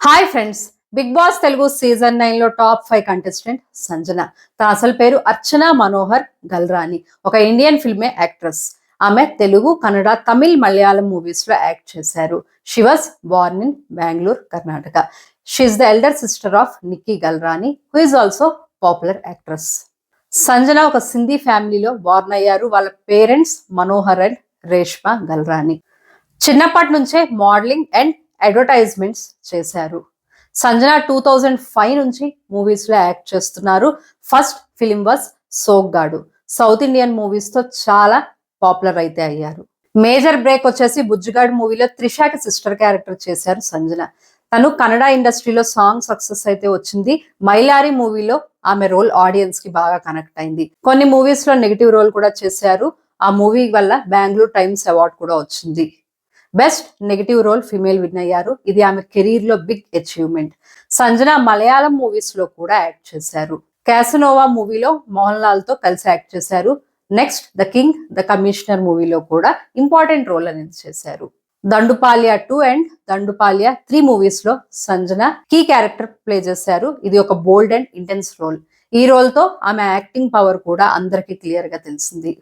Hi friends, Bigg Boss Telugu season 9 లో top 5 contestant Sanjana. తన అసలు పేరు అర్చన మనోహర్ గల్రాని. ఒక ఇండియన్ ఫిల్మే యాక్ట్రెస్. ఆమె తెలుగు, కన్నడ, తమిళ్, మలయాళం మూవీస్ లో యాక్ట్ చేశారు. She was born in Bengaluru, Karnataka. She is the elder sister of Nikki Galrani, who is also popular actress. Sanjana ఒక సింధీ ఫ్యామిలీలో బోర్న్ అయ్యారు. వాళ్ళ పేరెంట్స్ మనోహర్ అండ్ రేష్మా గల్రాని. చిన్నప్పటి నుంచే మోడలింగ్ అండ్ అడ్వర్టైజ్మెంట్స్ చేశారు. సంజన 2005 నుంచి మూవీస్ లో యాక్ట్ చేస్తున్నారు. First film was Soggadu. South Indian movies తో చాలా పాపులర్ అయితే అయ్యారు. మేజర్ బ్రేక్ వచ్చేసి బుజ్జిగాడు మూవీలో త్రిషాకి సిస్టర్ క్యారెక్టర్ చేశారు సంజన. తను కన్నడ ఇండస్ట్రీలో సాంగ్ సక్సెస్ అయితే వచ్చింది. మైలారి మూవీలో ఆమె రోల్ ఆడియన్స్ కి బాగా కనెక్ట్ అయింది. కొన్ని మూవీస్ లో నెగిటివ్ రోల్ కూడా చేశారు. ఆ మూవీ వల్ల బెంగళూరు టైమ్స్ అవార్డు కూడా వచ్చింది. Best negative role female win అయ్యారు. ఇది ఆమె కెరీర్ లో big achievement. Sanjana Malayalam movies లో కూడా యాక్ట్ చేశారు. క్యాసనోవా మూవీలో మోహన్ లాల్ తో కలిసి యాక్ట్ చేశారు. Next the king the commissioner మూవీలో కూడా ఇంపార్టెంట్ రోల్ అనేది చేశారు. దండుపాల్య 2 అండ్ దండుపాల్య 3 మూవీస్ లో సంజన కీ క్యారెక్టర్ ప్లే చేశారు. ఇది ఒక బోల్డ్ అండ్ ఇంటెన్స్ రోల్. ఈ రోల్ తో ఆమె యాక్టింగ్ పవర్ కూడా అందరికీ క్లియర్ గా తెలిసింది.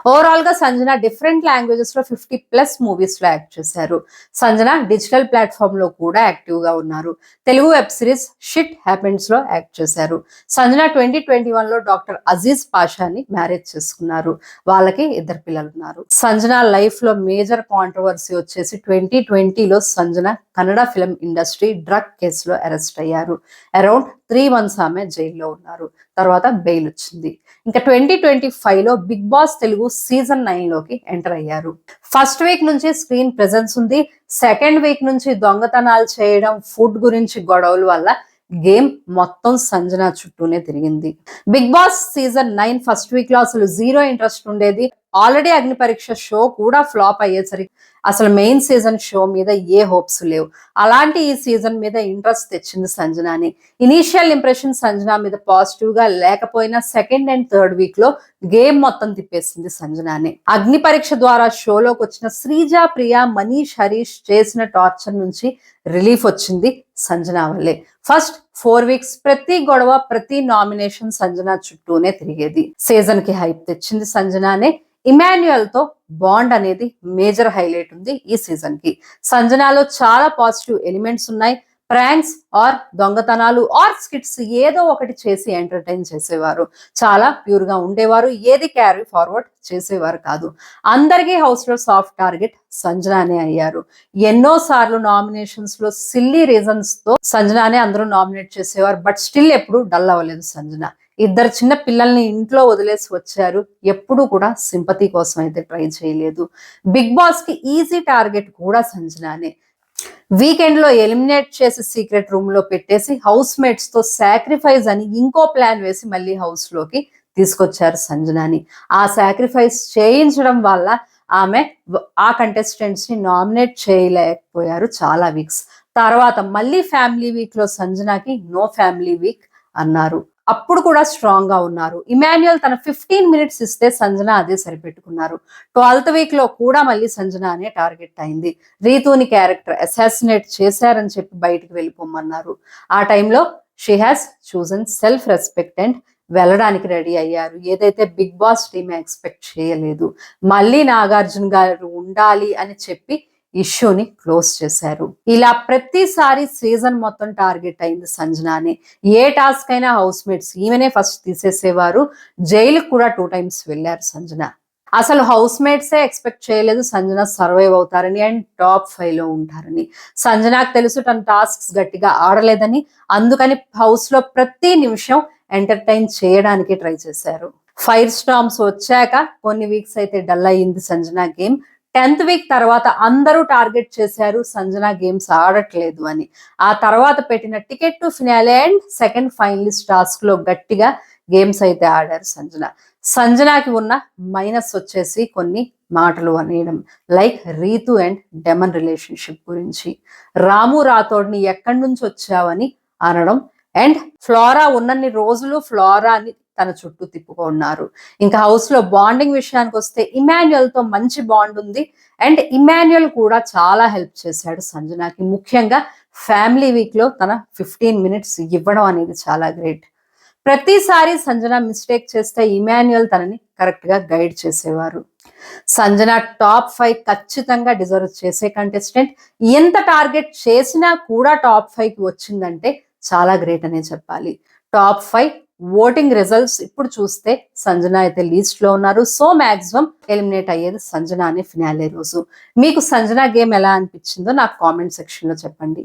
ఓవరాల్ గా సంజన డిఫరెంట్ లాంగ్వేజెస్ లో 50+ మూవీస్ లో యాక్ట్ చేశారు. సంజన డిజిటల్ ప్లాట్ఫామ్ లో కూడా యాక్టివ్ గా ఉన్నారు. Telugu web series shit happens లో యాక్ట్ చేశారు. సంజన 2021 లో డాక్టర్ అజీజ్ పాషాని మ్యారేజ్ చేసుకున్నారు. వాళ్ళకి 2 పిల్లలు ఉన్నారు. సంజన లైఫ్ లో మేజర్ కాంట్రవర్సీ వచ్చేసి 2020లో Sanjana Kannada film industry drug కేసులో అరెస్ట్ అయ్యారు. అరౌండ్ 3 months ఆమె జైల్లో ఉన్నారు. తర్వాత బెయిల్ వచ్చింది. ఇంకా 2025లో బిగ్ బాస్ తెలుగు సీజన్ 9 లోకి ఎంటర్ అయ్యారు. ఫస్ట్ వీక్ నుంచి స్క్రీన్ ప్రెజెన్స్ ఉంది. సెకండ్ వీక్ నుంచి దొంగతనాలు చేయడం, ఫుడ్ గురించి గొడవల వల్ల గేమ్ మొత్తం సంజన చుట్టూనే తిరిగింది. Bigg Boss season 9 first week లో అసలు జీరో ఇంట్రెస్ట్ ఉండేది. ఆల్రెడీ అగ్ని పరీక్ష షో కూడా ఫ్లాప్ అయ్యేసరికి అసలు మెయిన్ సీజన్ షో మీద ఏ హోప్స్ లేవు. అలాంటి ఈ సీజన్ మీద ఇంట్రెస్ట్ తెచ్చింది సంజనాని. ఇనీషియల్ ఇంప్రెషన్ సంజన మీద పాజిటివ్ గా లేకపోయినా సెకండ్ అండ్ థర్డ్ వీక్ లో గేమ్ మొత్తం తిప్పేసింది సంజనాని. అగ్ని పరీక్ష ద్వారా షోలోకి వచ్చిన శ్రీజ, ప్రియా, మనీష్, హరీష్ చేసిన టార్చర్ నుంచి రిలీఫ్ వచ్చింది సంజన వల్లే. ఫస్ట్ 4 weeks ప్రతి గొడవ, ప్రతి నామినేషన్ సంజన చుట్టూనే తిరిగేది. సీజన్ కి హైప్ తెచ్చింది సంజనానే. ఇమాన్యుయల్ తో బాండ్ అనేది మేజర్ హైలైట్ ఉంది ఈ సీజన్ కి. సంజనాలో చాలా పాజిటివ్ ఎలిమెంట్స్ ఉన్నాయి. ప్రాంక్స్ ఆర్ దొంగతనాలు ఆర్ స్కిట్స్ ఏదో ఒకటి చేసి ఎంటర్టైన్ చేసేవారు. చాలా ప్యూర్ గా ఉండేవారు. ఏది క్యారీ ఫార్వర్డ్ చేసేవారు కాదు. అందరికీ హౌస్ లో సాఫ్ట్ టార్గెట్ సంజనానే అయ్యారు. ఎన్నో సార్లు నామినేషన్స్ లో సిల్లీ రీజన్స్ తో సంజనానే అందరూ నామినేట్ చేసేవారు. బట్ స్టిల్ ఎప్పుడు డల్ అవ్వలేదు సంజన. 2 చిన్న పిల్లల్ని ఇంట్లో వదిలేసి వచ్చారు. ఎప్పుడు కూడా సింపతి కోసం అయితే ట్రై చేయలేదు. బిగ్ బాస్ కి ఈజీ టార్గెట్ కూడా సంజనానే. వీకెండ్ లో ఎలిమినేట్ చేసి సీక్రెట్ రూమ్ లో పెట్టేసి హౌస్ మేట్స్ తో సాక్రిఫైస్ అని ఇంకో ప్లాన్ వేసి మళ్ళీ హౌస్ లోకి తీసుకొచ్చారు సంజనాని. ఆ సాక్రిఫైస్ చేయించడం వల్ల ఆమె ఆ కంటెస్టెంట్స్ ని నామినేట్ చేయలేకపోయారు చాలా వీక్స్. తర్వాత మళ్ళీ ఫ్యామిలీ వీక్ లో సంజనాకి నో ఫ్యామిలీ వీక్ అన్నారు. అప్పుడు కూడా స్ట్రాంగ్ గా ఉన్నారు. ఇమాన్యుయల్ తన 15 minutes ఇస్తే సంజన అదే సరిపెట్టుకున్నారు. 12th week లో కూడా మళ్ళీ సంజన అనే టార్గెట్ అయింది. రీతుని క్యారెక్టర్ అసాసినేట్ చేశారని చెప్పి బయటకు వెళ్ళిపోమన్నారు. ఆ టైంలో she has chosen self respect and వెళ్ళడానికి రెడీ అయ్యారు. ఏదైతే బిగ్ బాస్ టీమ్ ఎక్స్పెక్ట్ చేయలేదు. మళ్ళీ నాగార్జున గారు ఉండాలి అని చెప్పి ఇష్యూని క్లోజ్ చేశారు. ఇలా ప్రతిసారి సీజన్ మొత్తం టార్గెట్ అయింది సంజనాని. ఏ టాస్క్ అయినా హౌస్ మేట్స్ ఈమెనే ఫస్ట్ తీసేసేవారు. జైలుకు కూడా 2 times వెళ్ళారు సంజన. అసలు హౌస్ మేట్సే ఎక్స్పెక్ట్ చేయలేదు సంజన సర్వైవ్ అవుతారని అండ్ టాప్ 5 లో ఉంటారని. సంజనాకు తెలుసు తన టాస్క్స్ గట్టిగా ఆడలేదని. అందుకని హౌస్ లో ప్రతి నిమిషం ఎంటర్టైన్ చేయడానికి ట్రై చేశారు. ఫైర్ స్టార్మ్స్ వచ్చాక కొన్ని వీక్స్ అయితే డల్ అయ్యింది సంజన గేమ్. 10th week తర్వాత అందరూ టార్గెట్ చేశారు సంజన గేమ్స్ ఆడట్లేదు అని. ఆ తర్వాత పెట్టిన ticket to finale and second finalist task లో గట్టిగా గేమ్స్ అయితే ఆడారు సంజన. సంజనాకి ఉన్న మైనస్ వచ్చేసి కొన్ని మాటలు అనేయడం, like Ritu and Demon relationship గురించి. రాము రాథోడ్ని ఎక్కడి నుంచి వచ్చావని అనడం అండ్ ఫ్లోరా ఉన్నన్ని రోజులు ఫ్లోరాని తన చుట్టూ తిప్పుకున్నారు. ఇంకా హౌస్ లో బాండింగ్ విషయానికి వస్తే ఇమాన్యుయల్ తో మంచి బాండ్ ఉంది. అండ్ ఇమాన్యుయల్ కూడా చాలా హెల్ప్ చేశాడు సంజనాకి. ముఖ్యంగా ఫ్యామిలీ వీక్లో తన 15 మినిట్స్ ఇవ్వడం అనేది చాలా గ్రేట్. ప్రతిసారి సంజన మిస్టేక్ చేస్తే ఇమాన్యుయల్ తనని కరెక్ట్గా గైడ్ చేసేవారు. సంజన టాప్ 5 ఖచ్చితంగా డిజర్వ్ చేసే కంటెస్టెంట్. ఎంత టార్గెట్ చేసినా కూడా టాప్ 5కి వచ్చిందంటే చాలా గ్రేట్ అనే చెప్పాలి. టాప్ 5 ఓటింగ్ రిజల్ట్స్ ఇప్పుడు చూస్తే సంజన అయితే లీస్ట్ లో ఉన్నారు. సో మాక్సిమం ఎలిమినేట్ అయ్యేది సంజన అనే ఫినాలే రోజు. మీకు సంజన గేమ్ ఎలా అనిపించిందో నాకు కామెంట్ సెక్షన్ లో చెప్పండి.